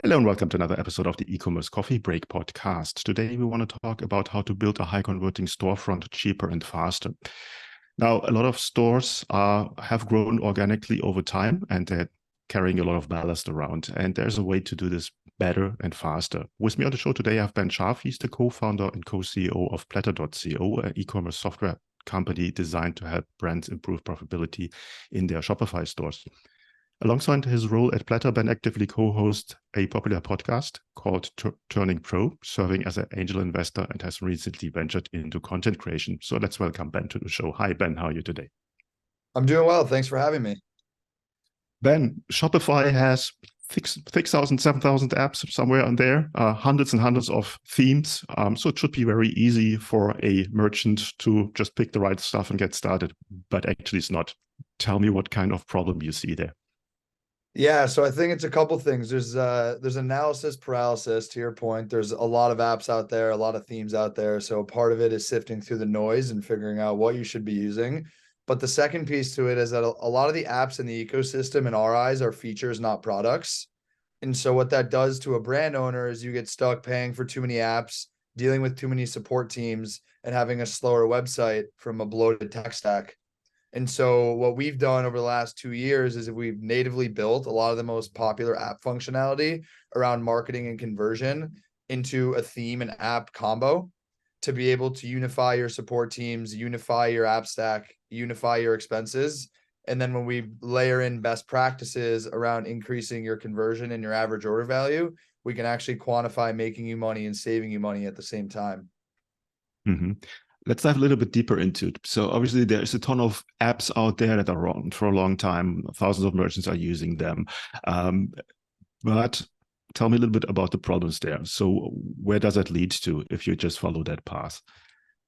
Hello and welcome to another episode of the e-commerce coffee break podcast. Today we want to talk about how to build a high converting storefront cheaper and faster. Now, a lot of stores have grown organically over time and they're carrying a lot of ballast around. And there's a way to do this better and faster. With me on the show today, I have Ben Sharf. He's the co-founder and co-CEO of Platter.co, an e-commerce software company designed to help brands improve profitability in their Shopify stores. Alongside his role at Platter, Ben actively co-hosts a popular podcast called Turning Pro, serving as an angel investor, and has recently ventured into content creation. So let's welcome Ben to the show. Hi, Ben. How are you today? I'm doing well. Thanks for having me. Ben, Shopify has 6,000, 7,000 apps somewhere on there, hundreds and hundreds of themes. So it should be very easy for a merchant to just pick the right stuff and get started. But actually, it's not. Tell me what kind of problem you see there. Yeah, so I think it's a couple things. There's analysis paralysis, to your point. There's a lot of apps out there, a lot of themes out there. So part of it is sifting through the noise and figuring out what you should be using. But the second piece to it is that a lot of the apps in the ecosystem in our eyes are features, not products. And so what that does to a brand owner is you get stuck paying for too many apps, dealing with too many support teams, and having a slower website from a bloated tech stack. And so what we've done over the last 2 years is we've natively built a lot of the most popular app functionality around marketing and conversion into a theme and app combo to be able to unify your support teams, unify your app stack, unify your expenses. And then when we layer in best practices around increasing your conversion and your average order value, we can actually quantify making you money and saving you money at the same time. Mm-hmm. Let's dive a little bit deeper into it. So obviously there's a ton of apps out there that are around for a long time. Thousands of merchants are using them. But tell me a little bit about the problems there. So where does that lead to if you just follow that path?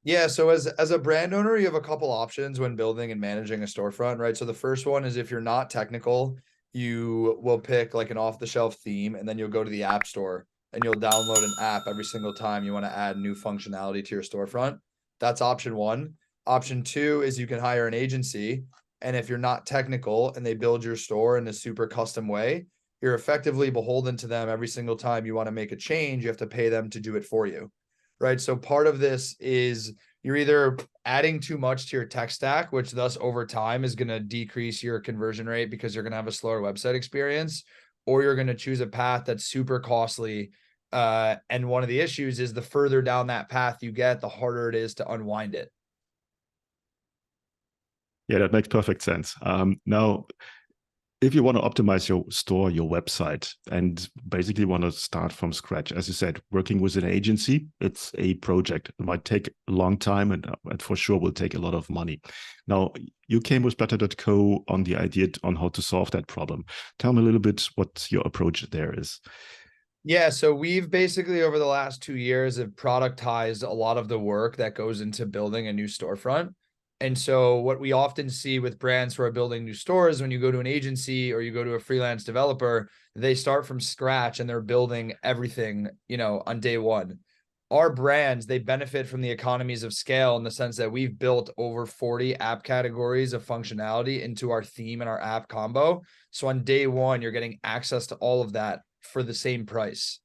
Yeah, so as a brand owner, you have a couple options when building and managing a storefront, right? So the first one is if you're not technical, you will pick like an off-the-shelf theme, and then you'll go to the app store and you'll download an app every single time you want to add new functionality to your storefront. That's option one. Option two is you can hire an agency, and if you're not technical and they build your store in a super custom way, you're effectively beholden to them every single time you want to make a change. You have to pay them to do it for you, right? So part of this is you're either adding too much to your tech stack, which thus over time is going to decrease your conversion rate because you're going to have a slower website experience, or you're going to choose a path that's super costly. And one of the issues is the further down that path you get, the harder it is to unwind it. Yeah, that makes perfect sense. Now, if you want to optimize your store, your website, and basically want to start from scratch, as you said, working with an agency, it's a project. It might take a long time and for sure will take a lot of money. Now, you came with Platter.co on the idea on how to solve that problem. Tell me a little bit what your approach there is. Yeah, so we've basically over the last 2 years have productized a lot of the work that goes into building a new storefront. And so what we often see with brands who are building new stores, when you go to an agency or you go to a freelance developer, they start from scratch and they're building everything, on day one. Our brands, they benefit from the economies of scale in the sense that we've built over 40 app categories of functionality into our theme and our app combo. So on day one, you're getting access to all of that for the same price.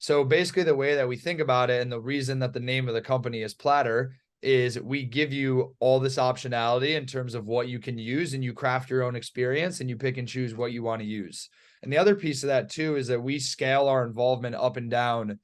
So basically the way that we think about it, and the reason that the name of the company is Platter, is we give you all this optionality in terms of what you can use, and you craft your own experience and you pick and choose what you want to use. And the other piece of that too is that we scale our involvement up and down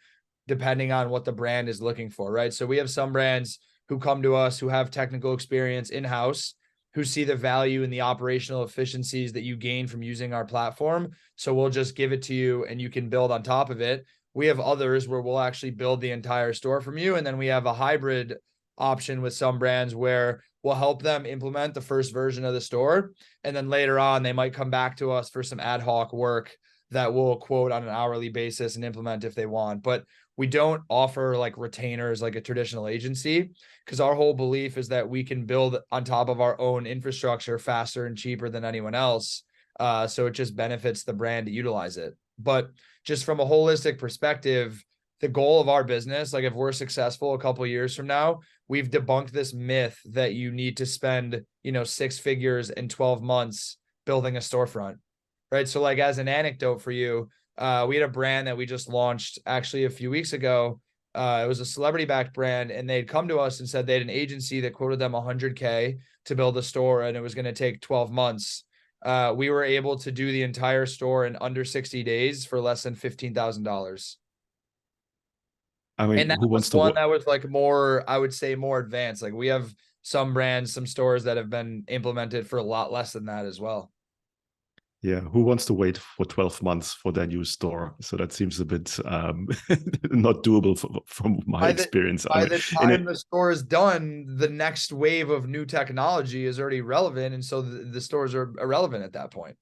depending on what the brand is looking for, right? So we have some brands who come to us who have technical experience in-house, who see the value in the operational efficiencies that you gain from using our platform. So we'll just give it to you and you can build on top of it. We have others where we'll actually build the entire store from you. And then we have a hybrid option with some brands where we'll help them implement the first version of the store. And then later on, they might come back to us for some ad hoc work that we'll quote on an hourly basis and implement if they want. But we don't offer like retainers like a traditional agency, because our whole belief is that we can build on top of our own infrastructure faster and cheaper than anyone else. So it just benefits the brand to utilize it. But just from a holistic perspective, the goal of our business, like if we're successful a couple of years from now, we've debunked this myth that you need to spend, 6 figures in 12 months building a storefront, right? So like as an anecdote for you, We had a brand that we just launched actually a few weeks ago. It was a celebrity-backed brand, and they'd come to us and said they had an agency that quoted them $100K to build a store, and it was going to take 12 months. We were able to do the entire store in under 60 days for less than $15,000. I mean, And that who was wants to one that was like more, I would say, more advanced. Like we have some brands, some stores that have been implemented for a lot less than that as well. Yeah, who wants to wait for 12 months for their new store? So that seems a bit not doable from my experience. By the time the store is done, the next wave of new technology is already relevant. And so the stores are irrelevant at that point.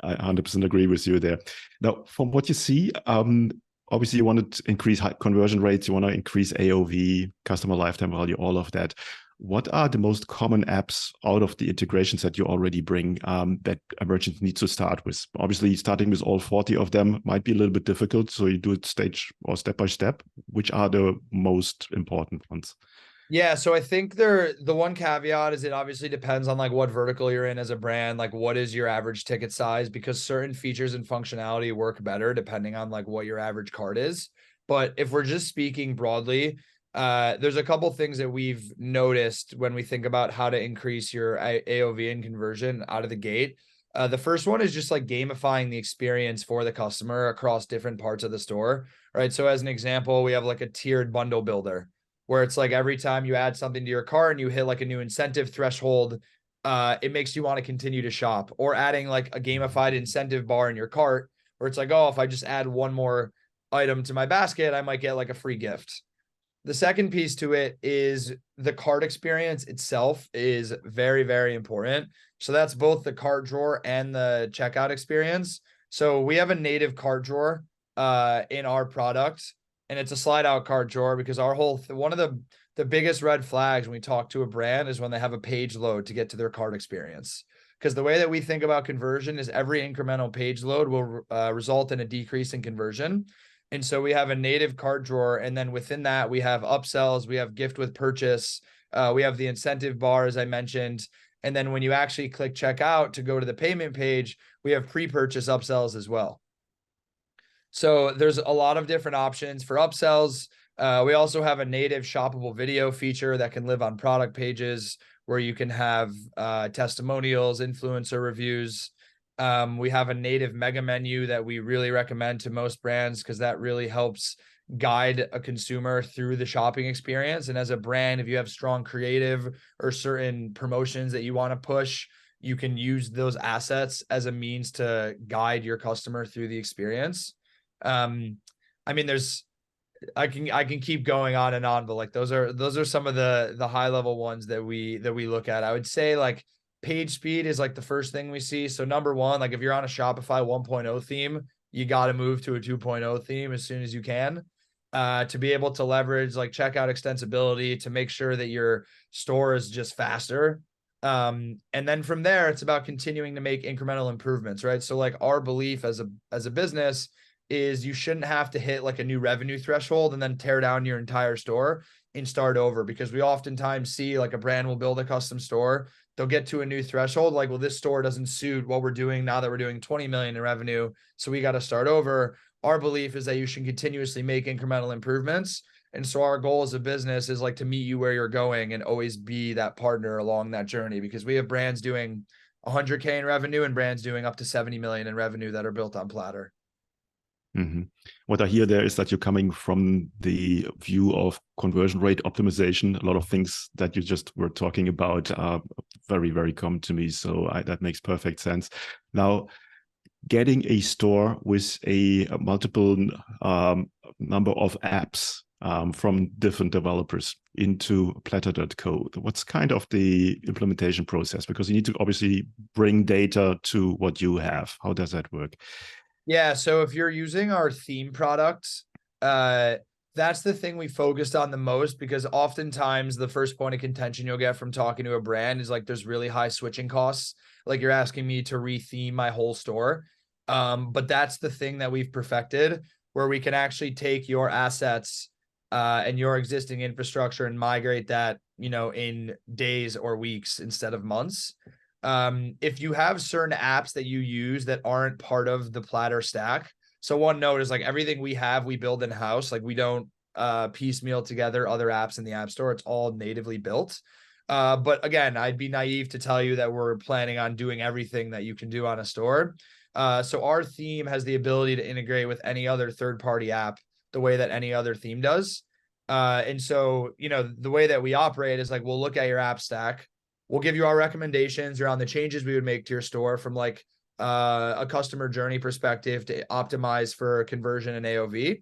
I 100% agree with you there. Now, from what you see, obviously you want to increase high conversion rates, you want to increase AOV, customer lifetime value, all of that. What are the most common apps out of the integrations that you already bring that a merchant needs to start with? Obviously, starting with all 40 of them might be a little bit difficult, so you do it stage or step by step. Which are the most important ones? Yeah, so I think the one caveat is it obviously depends on like what vertical you're in as a brand, like what is your average ticket size, because certain features and functionality work better depending on like what your average cart is. But if we're just speaking broadly, there's a couple things that we've noticed when we think about how to increase your AOV and conversion out of the gate. The first one is just like gamifying the experience for the customer across different parts of the store, right? So as an example, we have like a tiered bundle builder where it's like every time you add something to your cart and you hit like a new incentive threshold, it makes you want to continue to shop. Or adding like a gamified incentive bar in your cart where it's like, oh, if I just add one more item to my basket, I might get like a free gift. The second piece to it is the cart experience itself is very, very important. So that's both the cart drawer and the checkout experience. So we have a native cart drawer in our product, and it's a slide out cart drawer because our whole one of the biggest red flags when we talk to a brand is when they have a page load to get to their cart experience. Because the way that we think about conversion is every incremental page load will result in a decrease in conversion. And so we have a native cart drawer, and then within that we have upsells, we have gift with purchase, we have the incentive bar, as I mentioned. And then when you actually click checkout to go to the payment page, we have pre-purchase upsells as well. So there's a lot of different options for upsells. We also have a native shoppable video feature that can live on product pages where you can have testimonials, influencer reviews. We have a native mega menu that we really recommend to most brands because that really helps guide a consumer through the shopping experience. And as a brand, if you have strong creative or certain promotions that you want to push, you can use those assets as a means to guide your customer through the experience. I mean, I can keep going on and on, but like those are some of the high level ones that we look at. I would say like page speed is like the first thing we see. So number one, like if you're on a Shopify 1.0 theme, you got to move to a 2.0 theme as soon as you can, to be able to leverage like checkout extensibility to make sure that your store is just faster. And then from there, it's about continuing to make incremental improvements, right? So like our belief as a business is you shouldn't have to hit like a new revenue threshold and then tear down your entire store and start over, because we oftentimes see like a brand will build a custom store. They'll get to a new threshold. Like, well, this store doesn't suit what we're doing now that we're doing 20 million in revenue. So we got to start over. Our belief is that you should continuously make incremental improvements. And so our goal as a business is like to meet you where you're going and always be that partner along that journey, because we have brands doing 100K in revenue and brands doing up to 70 million in revenue that are built on Platter. Mm-hmm. What I hear there is that you're coming from the view of conversion rate optimization. A lot of things that you just were talking about are very, very common to me. So that makes perfect sense. Now, getting a store with a multiple number of apps from different developers into platter.co, what's kind of the implementation process? Because you need to obviously bring data to what you have. How does that work? Yeah, so if you're using our theme products, that's the thing we focused on the most, because oftentimes the first point of contention you'll get from talking to a brand is like there's really high switching costs. Like you're asking me to retheme my whole store. But that's the thing that we've perfected, where we can actually take your assets and your existing infrastructure and migrate that, in days or weeks instead of months. If you have certain apps that you use that aren't part of the Platter stack, So one note is like everything we have, we build in-house. Like we don't piecemeal together other apps in the App Store. It's all natively built. But again, I'd be naive to tell you that we're planning on doing everything that you can do on a store. So our theme has the ability to integrate with any other third-party app the way that any other theme does. And so, the way that we operate is like, we'll look at your app stack. We'll give you our recommendations around the changes we would make to your store from like a customer journey perspective to optimize for conversion and AOV.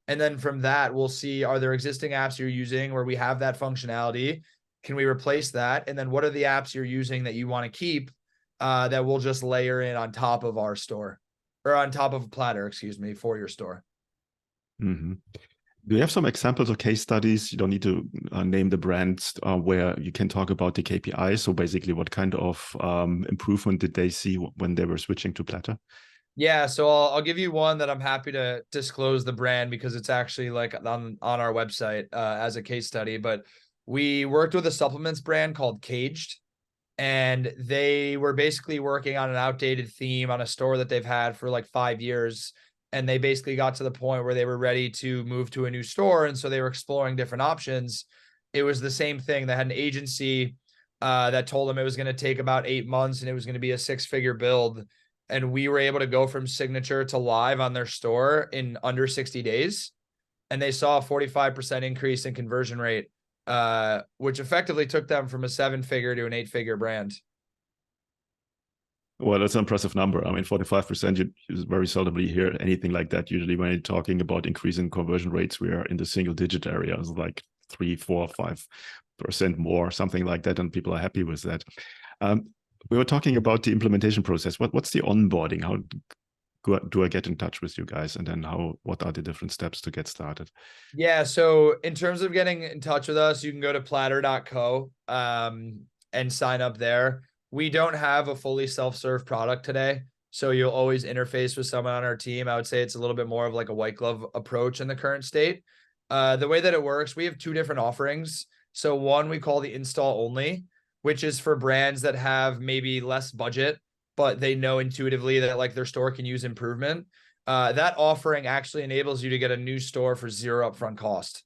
And then from that, we'll see, are there existing apps you're using where we have that functionality? Can we replace that? And then what are the apps you're using that you want to keep that we'll just layer in on top of our store, or on top of Platter, for your store? Mm-hmm. Do you have some examples or case studies? You don't need to name the brands where you can talk about the KPIs. So basically, what kind of improvement did they see when they were switching to Platter? Yeah, so I'll give you one that I'm happy to disclose the brand because it's actually like on our website as a case study. But we worked with a supplements brand called Caged, and they were basically working on an outdated theme on a store that they've had for like 5 years. And they basically got to the point where they were ready to move to a new store. And so they were exploring different options. It was the same thing. They had an agency that told them it was going to take about 8 months and it was going to be a 6-figure build. And we were able to go from signature to live on their store in under 60 days. And they saw a 45% increase in conversion rate, which effectively took them from a 7-figure to an 8-figure brand. Well, that's an impressive number. I mean, 45%, you very seldomly hear anything like that. Usually when you're talking about increasing conversion rates, we are in the single digit area, like 3, 4, 5% more, something like that. And people are happy with that. We were talking about the implementation process. What's the onboarding? How do I get in touch with you guys? And then what are the different steps to get started? Yeah. So in terms of getting in touch with us, you can go to platter.co and sign up there. We don't have a fully self-serve product today, so you'll always interface with someone on our team. I would say it's a little bit more of like a white glove approach in the current state. The way that it works, we have 2 different offerings. So one we call the install only, which is for brands that have maybe less budget, but they know intuitively that like their store can use improvement. That offering actually enables you to get a new store for 0 upfront cost.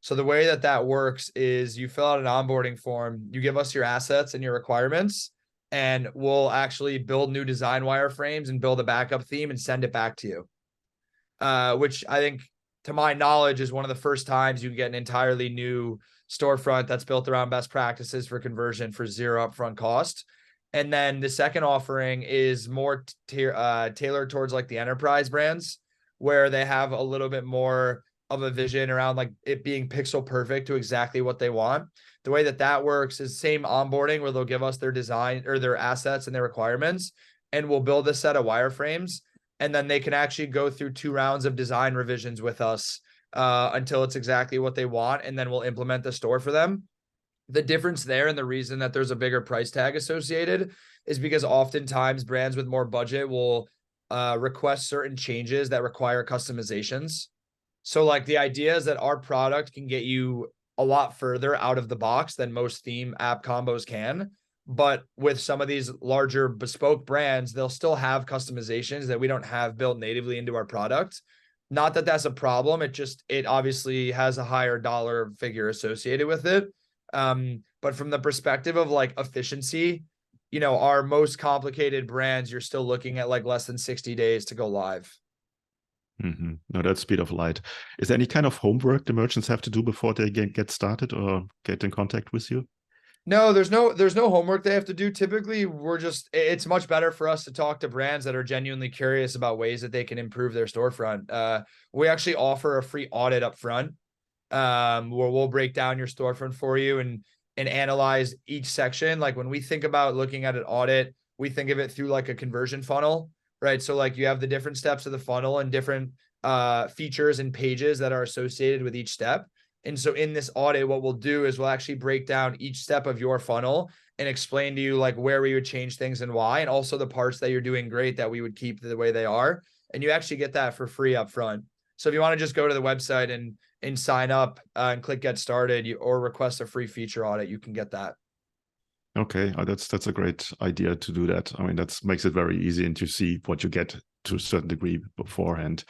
So the way that works is you fill out an onboarding form, you give us your assets and your requirements, and we'll actually build new design wireframes and build a backup theme and send it back to you. Which I think, to my knowledge, is one of the first times you get an entirely new storefront that's built around best practices for conversion for 0 upfront cost. And then the second offering is more tailored towards like the enterprise brands, where they have a little bit more of a vision around like it being pixel perfect to exactly what they want. The way that works is same onboarding, where they'll give us their design or their assets and their requirements, and we'll build a set of wireframes. And then they can actually go through 2 rounds of design revisions with us until it's exactly what they want. And then we'll implement the store for them. The difference there, and the reason that there's a bigger price tag associated, is because oftentimes brands with more budget will request certain changes that require customizations. So like the idea is that our product can get you a lot further out of the box than most theme app combos can. But with some of these larger bespoke brands, they'll still have customizations that we don't have built natively into our product. Not that that's a problem. It obviously has a higher dollar figure associated with it. But from the perspective of like efficiency, our most complicated brands, you're still looking at like less than 60 days to go live. Mm-hmm. No, that's speed of light. Is there any kind of homework the merchants have to do before they get started or get in contact with you? No, there's no homework they have to do. Typically, it's much better for us to talk to brands that are genuinely curious about ways that they can improve their storefront. We actually offer a free audit up front, where we'll break down your storefront for you and analyze each section. Like when we think about looking at an audit, we think of it through like a conversion funnel, right? So like you have the different steps of the funnel and different features and pages that are associated with each step. And so in this audit, what we'll do is we'll actually break down each step of your funnel and explain to you like where we would change things and why, and also the parts that you're doing great that we would keep the way they are. And you actually get that for free up front. So if you want to just go to the website and sign up and click get started, or request a free feature audit, you can get that. Okay, that's a great idea to do that. I mean, that makes it very easy, and to see what you get to a certain degree beforehand.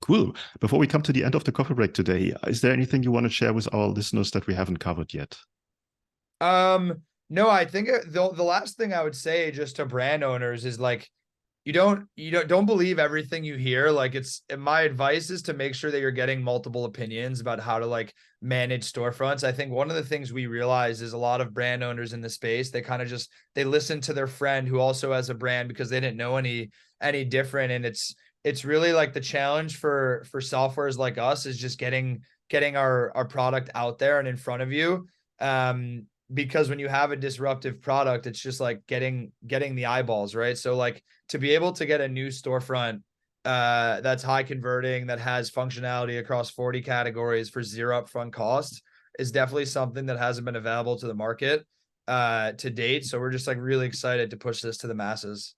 Cool. Before we come to the end of the coffee break today, is there anything you want to share with our listeners that we haven't covered yet? No, I think the last thing I would say just to brand owners is like, you don't believe everything you hear. Like my advice is to make sure that you're getting multiple opinions about how to like manage storefronts. I think one of the things we realize is a lot of brand owners in the space, they kind of they listen to their friend who also has a brand because they didn't know any different. And it's really like the challenge for softwares like us is just getting our product out there and in front of you. Because when you have a disruptive product, it's just like getting the eyeballs, right? So like to be able to get a new storefront that's high converting, that has functionality across 40 categories for zero upfront cost is definitely something that hasn't been available to the market to date. So we're just like really excited to push this to the masses.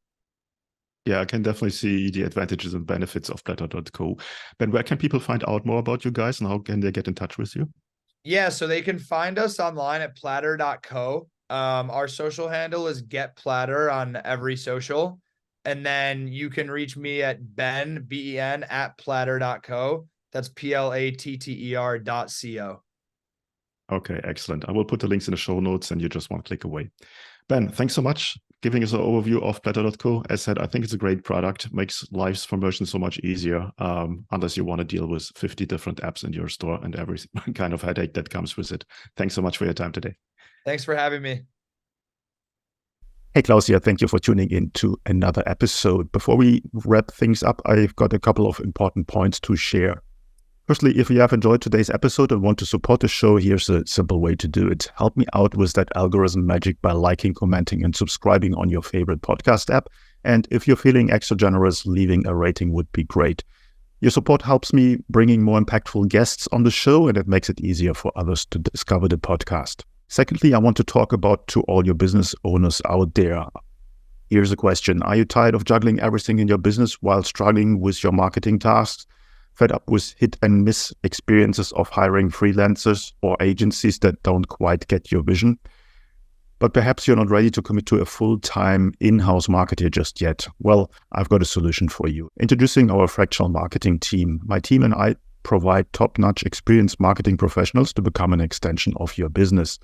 Yeah, I can definitely see the advantages and benefits of Platter.co. Ben, where can people find out more about you guys and how can they get in touch with you? Yeah, so they can find us online at platter.co. Our social handle is getplatter on every social. And then you can reach me at Ben at platter.co. That's platter.co. Okay, excellent. I will put the links in the show notes and you just one click away. Ben, thanks so much giving us an overview of Platter.co. As said, I think it's a great product, makes lives for merchants so much easier, unless you want to deal with 50 different apps in your store and every kind of headache that comes with it. Thanks so much for your time today. Thanks for having me. Hey, Klaus here. Thank you for tuning in to another episode. Before we wrap things up, I've got a couple of important points to share. Firstly, if you have enjoyed today's episode and want to support the show, here's a simple way to do it. Help me out with that algorithm magic by liking, commenting, and subscribing on your favorite podcast app. And if you're feeling extra generous, leaving a rating would be great. Your support helps me bringing more impactful guests on the show, and it makes it easier for others to discover the podcast. Secondly, I want to talk about to all your business owners out there. Here's a question. Are you tired of juggling everything in your business while struggling with your marketing tasks? Fed up with hit and miss experiences of hiring freelancers or agencies that don't quite get your vision? But perhaps you're not ready to commit to a full-time in-house marketer just yet. Well, I've got a solution for you. Introducing our fractional marketing team. My team and I provide top-notch experienced marketing professionals to become an extension of your business.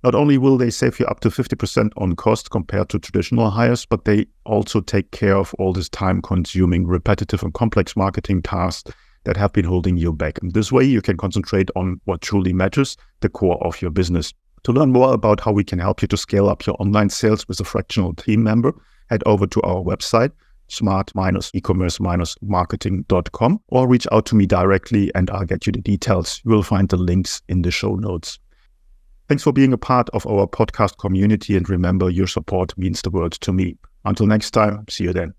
Not only will they save you up to 50% on cost compared to traditional hires, but they also take care of all this time-consuming, repetitive and complex marketing tasks that have been holding you back. And this way, you can concentrate on what truly matters, the core of your business. To learn more about how we can help you to scale up your online sales with a fractional team member, head over to our website, smart-ecommerce-marketing.com, or reach out to me directly and I'll get you the details. You will find the links in the show notes. Thanks for being a part of our podcast community, and remember, your support means the world to me. Until next time, see you then.